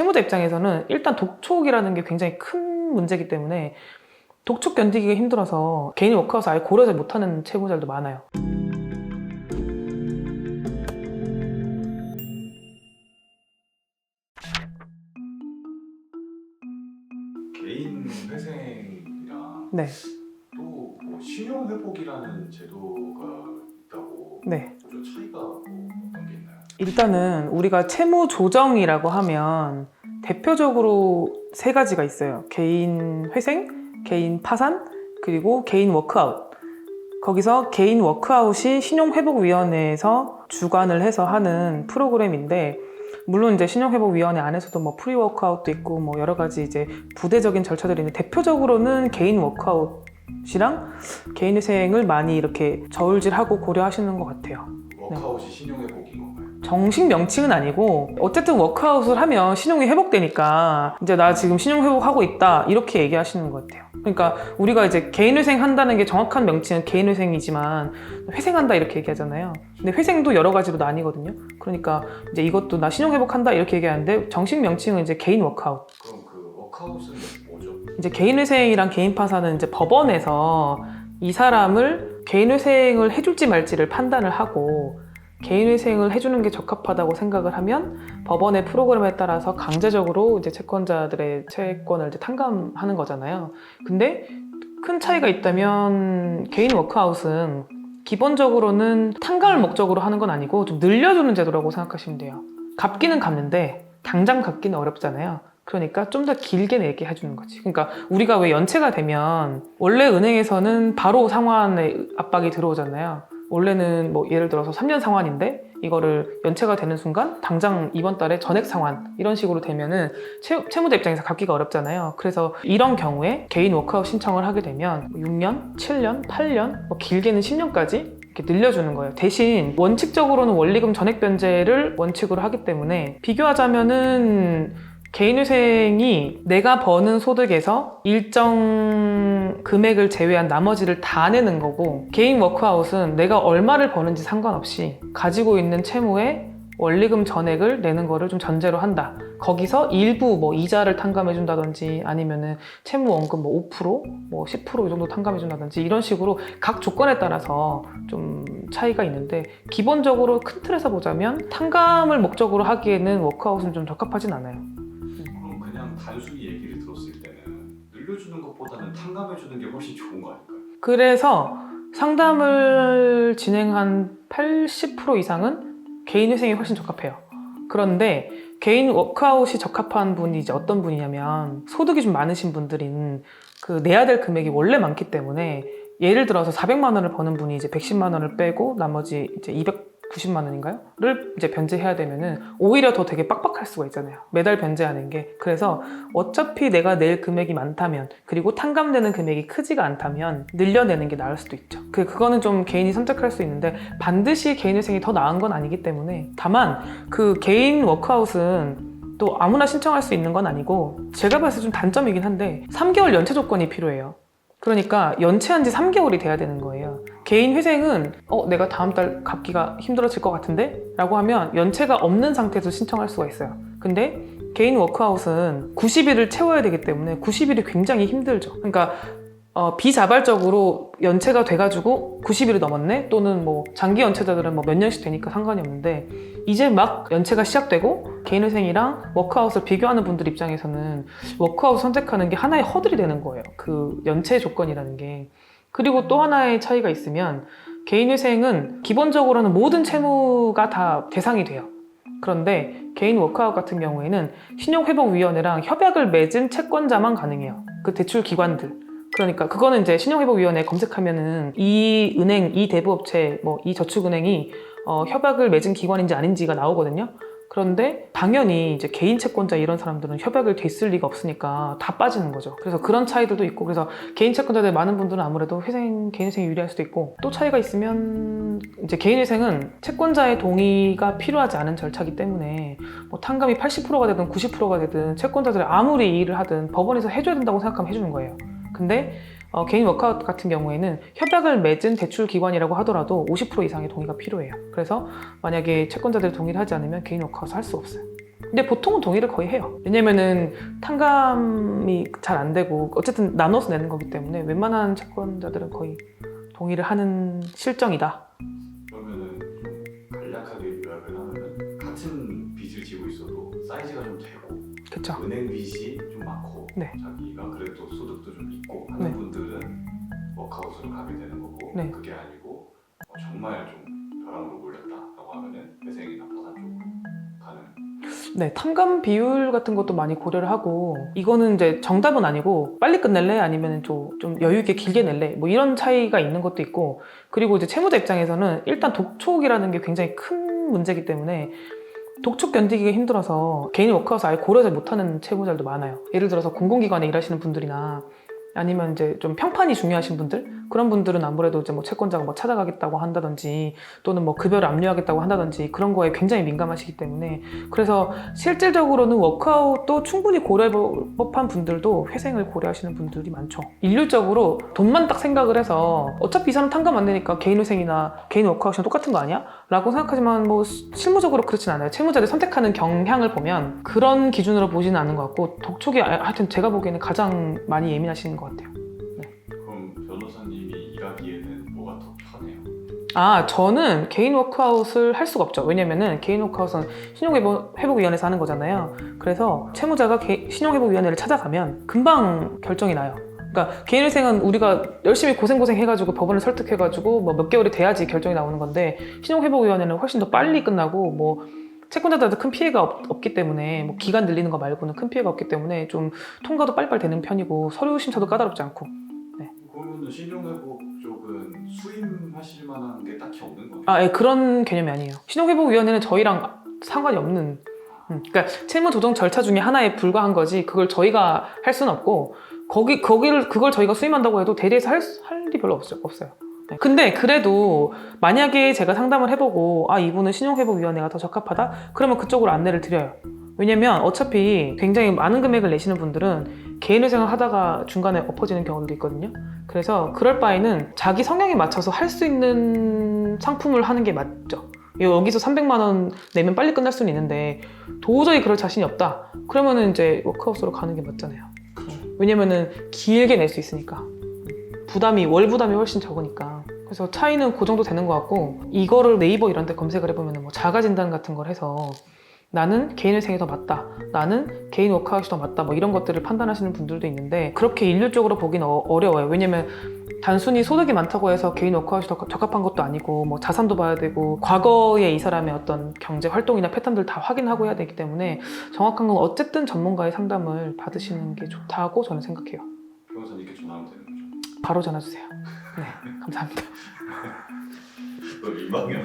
채무자 입장에서는 일단 독촉이라는 게 굉장히 큰 문제이기 때문에 독촉 견디기가 힘들어서 개인 워크아웃 아예 고려하지 못하는 채무자들도 많아요. 개인 회생이랑 네. 또 뭐 신용회복이라는 제도가 있다고 네. 좀 차이가 뭐 어떤 게 있나요? 일단은 우리가 채무 조정이라고 하면 대표적으로 세 가지가 있어요. 개인 회생, 개인 파산, 그리고 개인 워크아웃. 거기서 개인 워크아웃이 신용회복위원회에서 주관을 해서 하는 프로그램인데, 물론 이제 신용회복위원회 안에서도 뭐 프리워크아웃도 있고 뭐 여러 가지 이제 부대적인 절차들이 있는데, 대표적으로는 개인 워크아웃이랑 개인 회생을 많이 이렇게 저울질하고 고려하시는 것 같아요. 워크아웃이 신용회복인 건가요? 정식 명칭은 아니고 어쨌든 워크아웃을 하면 신용이 회복되니까 이제 나 지금 신용 회복하고 있다 이렇게 얘기하시는 것 같아요. 그러니까 우리가 이제 개인회생 한다는 게 정확한 명칭은 개인회생이지만 회생한다 이렇게 얘기하잖아요. 근데 회생도 여러 가지로 나뉘거든요. 그러니까 이제 이것도 나 신용 회복한다 이렇게 얘기하는데 정식 명칭은 이제 개인 워크아웃. 그럼 그 워크아웃은 뭐죠? 이제 개인회생이랑 개인 파산은 이제 법원에서 이 사람을 개인회생을 해줄지 말지를 판단을 하고, 개인회생을 해주는 게 적합하다고 생각을 하면 법원의 프로그램에 따라서 강제적으로 이제 채권자들의 채권을 이제 탕감하는 거잖아요. 근데 큰 차이가 있다면 개인 워크아웃은 기본적으로는 탕감을 목적으로 하는 건 아니고 좀 늘려주는 제도라고 생각하시면 돼요. 갚기는 갚는데 당장 갚기는 어렵잖아요. 그러니까 좀 더 길게 내게 해주는 거지. 그러니까 우리가 왜 연체가 되면 원래 은행에서는 바로 상환의 압박이 들어오잖아요. 원래는 뭐 예를 들어서 3년 상환인데 이거를 연체가 되는 순간 당장 이번 달에 전액 상환 이런 식으로 되면은 채무자 입장에서 갚기가 어렵잖아요. 그래서 이런 경우에 개인 워크아웃 신청을 하게 되면 6년, 7년, 8년, 뭐 길게는 10년까지 이렇게 늘려주는 거예요. 대신 원칙적으로는 원리금 전액 변제를 원칙으로 하기 때문에 비교하자면은 개인회생이 내가 버는 소득에서 일정 금액을 제외한 나머지를 다 내는 거고, 개인 워크아웃은 내가 얼마를 버는지 상관없이 가지고 있는 채무의 원리금 전액을 내는 거를 좀 전제로 한다. 거기서 일부 뭐 이자를 탕감해 준다든지 아니면은 채무 원금 뭐 5%, 뭐 10% 이 정도 탕감해 준다든지 이런 식으로 각 조건에 따라서 좀 차이가 있는데, 기본적으로 큰 틀에서 보자면 탕감을 목적으로 하기에는 워크아웃은 좀 적합하진 않아요. 그럼 그냥 단순히 얘기를 들었을 때는 늘려주는 것보다는 탕감해주는 게 훨씬 좋은 거 아닐까요? 그래서 상담을 진행한 80% 이상은 개인 회생이 훨씬 적합해요. 그런데 개인 워크아웃이 적합한 분이 이제 어떤 분이냐면, 소득이 좀 많으신 분들인 그 내야 될 금액이 원래 많기 때문에, 예를 들어서 400만 원을 버는 분이 이제 110만 원을 빼고 나머지 이제 290만 원인가요? 를 이제 변제해야 되면은 오히려 더 되게 빡빡할 수가 있잖아요. 매달 변제하는 게. 그래서 어차피 내가 낼 금액이 많다면, 그리고 탕감되는 금액이 크지가 않다면 늘려내는 게 나을 수도 있죠. 그거는 좀 개인이 선택할 수 있는데 반드시 개인회생이 더 나은 건 아니기 때문에, 다만 그 개인 워크아웃은 또 아무나 신청할 수 있는 건 아니고, 제가 봤을 때 좀 단점이긴 한데 3개월 연체 조건이 필요해요. 그러니까 연체한 지 3개월이 돼야 되는 거예요. 개인 회생은 내가 다음 달 갚기가 힘들어질 것 같은데? 라고 하면 연체가 없는 상태에서 신청할 수가 있어요. 근데 개인 워크아웃은 90일을 채워야 되기 때문에 90일이 굉장히 힘들죠. 그러니까 비자발적으로 연체가 돼가지고 90일이 넘었네? 또는 뭐 장기 연체자들은 뭐 몇 년씩 되니까 상관이 없는데, 이제 막 연체가 시작되고 개인회생이랑 워크아웃을 비교하는 분들 입장에서는 워크아웃 선택하는 게 하나의 허들이 되는 거예요. 그 연체 조건이라는 게. 그리고 또 하나의 차이가 있으면, 개인회생은 기본적으로는 모든 채무가 다 대상이 돼요. 그런데 개인 워크아웃 같은 경우에는 신용회복위원회랑 협약을 맺은 채권자만 가능해요. 그 대출 기관들. 그러니까 그거는 이제 신용회복위원회 검색하면은 이 은행, 이 대부업체, 뭐 이 저축은행이 협약을 맺은 기관인지 아닌지가 나오거든요. 그런데 당연히 이제 개인 채권자 이런 사람들은 협약을 됐을 리가 없으니까 다 빠지는 거죠. 그래서 그런 차이들도 있고, 그래서 개인 채권자들 많은 분들은 아무래도 개인회생이 유리할 수도 있고, 또 차이가 있으면 이제 개인회생은 채권자의 동의가 필요하지 않은 절차이기 때문에 뭐 탕감이 80%가 되든 90%가 되든 채권자들이 아무리 이의를 하든 법원에서 해줘야 된다고 생각하면 해주는 거예요. 근데 개인 워크아웃 같은 경우에는 협약을 맺은 대출 기관이라고 하더라도 50% 이상의 동의가 필요해요. 그래서 만약에 채권자들이 동의를 하지 않으면 개인 워크아웃을 할 수 없어요. 근데 보통은 동의를 거의 해요. 왜냐면은 탕감이 잘 안 되고 어쨌든 나눠서 내는 거기 때문에 웬만한 채권자들은 거의 동의를 하는 실정이다. 그러면은 좀 간략하게 요약을 하면은 같은 빚을 지고 있어도 사이즈가 좀 되고 그쵸? 은행 빚이 좀 많고 네. 자기가 그래도 소득도 좀 있고 하는 네. 분들은 워크아웃으로 가게 되는 거고 네. 그게 아니고 정말 좀 벼랑으로 몰렸다라고 하면은 회생이나 파산 쪽으로 가는. 네, 탕감 비율 같은 것도 많이 고려를 하고 이거는 이제 정답은 아니고 빨리 끝낼래? 아니면 좀 여유 있게 길게 낼래? 뭐 이런 차이가 있는 것도 있고 그리고 이제 채무자 입장에서는 일단 독촉이라는 게 굉장히 큰 문제이기 때문에 독촉 견디기가 힘들어서 개인 워크아웃을 아예 고려하지 못하는 채무자들도 많아요. 예를 들어서 공공기관에 일하시는 분들이나 아니면 이제 좀 평판이 중요하신 분들 그런 분들은 아무래도 이제 뭐 채권자가 뭐 찾아가겠다고 한다든지 또는 뭐 급여를 압류하겠다고 한다든지 그런 거에 굉장히 민감하시기 때문에 그래서 실질적으로는 워크아웃도 충분히 고려해 볼 법한 분들도 회생을 고려하시는 분들이 많죠. 일률적으로 돈만 딱 생각을 해서 어차피 이 사람 탕감 안 되니까 개인 회생이나 개인 워크아웃이랑 똑같은 거 아니야? 라고 생각하지만 뭐 실무적으로 그렇진 않아요. 채무자들 선택하는 경향을 보면 그런 기준으로 보지는 않는 것 같고 독촉이 하여튼 제가 보기에는 가장 많이 예민하신 것 같아요. 그럼 변호사님이 일하기에는 뭐가 더 편해요? 아, 저는 개인 워크아웃을 할 수가 없죠. 왜냐면은 개인 워크아웃은 신용회복위원회에서 하는 거잖아요. 그래서 채무자가 신용회복위원회를 찾아가면 금방 결정이 나요. 그러니까 개인회생은 우리가 열심히 고생 해가지고 법원을 설득해가지고 뭐 몇 개월이 돼야지 결정이 나오는 건데 신용회복위원회는 훨씬 더 빨리 끝나고 뭐 채권자들한테 큰 피해가 없기 때문에 뭐 기간 늘리는 거 말고는 큰 피해가 없기 때문에 좀 통과도 빨리빨리 되는 편이고 서류 심사도 까다롭지 않고. 그러면은 신용회복 쪽은 수임하실 만한 게 딱히 없는 거예요? 아, 예, 그런 개념이 아니에요. 신용회복위원회는 저희랑 상관이 없는 그러니까 채무 조정 절차 중에 하나에 불과한 거지 그걸 저희가 할 수는 없고 그걸 저희가 수임한다고 해도 대리해서 할 일이 별로 없어요. 네. 근데 그래도 만약에 제가 상담을 해보고 아 이분은 신용회복위원회가 더 적합하다? 그러면 그쪽으로 안내를 드려요. 왜냐면 어차피 굉장히 많은 금액을 내시는 분들은 개인회생을 하다가 중간에 엎어지는 경우도 있거든요. 그래서 그럴 바에는 자기 성향에 맞춰서 할 수 있는 상품을 하는 게 맞죠. 여기서 300만 원 내면 빨리 끝날 수는 있는데 도저히 그럴 자신이 없다. 그러면은 이제 워크아웃으로 가는 게 맞잖아요. 왜냐면은 길게 낼 수 있으니까. 월 부담이 훨씬 적으니까. 그래서 차이는 그 정도 되는 것 같고 이거를 네이버 이런 데 검색을 해보면 뭐 자가진단 같은 걸 해서 나는 개인회생이 더 맞다. 나는 개인 워크아웃이 더 맞다. 뭐 이런 것들을 판단하시는 분들도 있는데 그렇게 일률적으로 보기는 어려워요. 왜냐면 단순히 소득이 많다고 해서 개인 워크아웃이 더 적합한 것도 아니고 뭐 자산도 봐야 되고 과거에 이 사람의 어떤 경제 활동이나 패턴들 다 확인하고 해야 되기 때문에 정확한 건 어쨌든 전문가의 상담을 받으시는 게 좋다고 저는 생각해요. 변호사님께 전화하면 되는 거죠? 바로 전화 주세요. 네, 감사합니다. 너 민망해.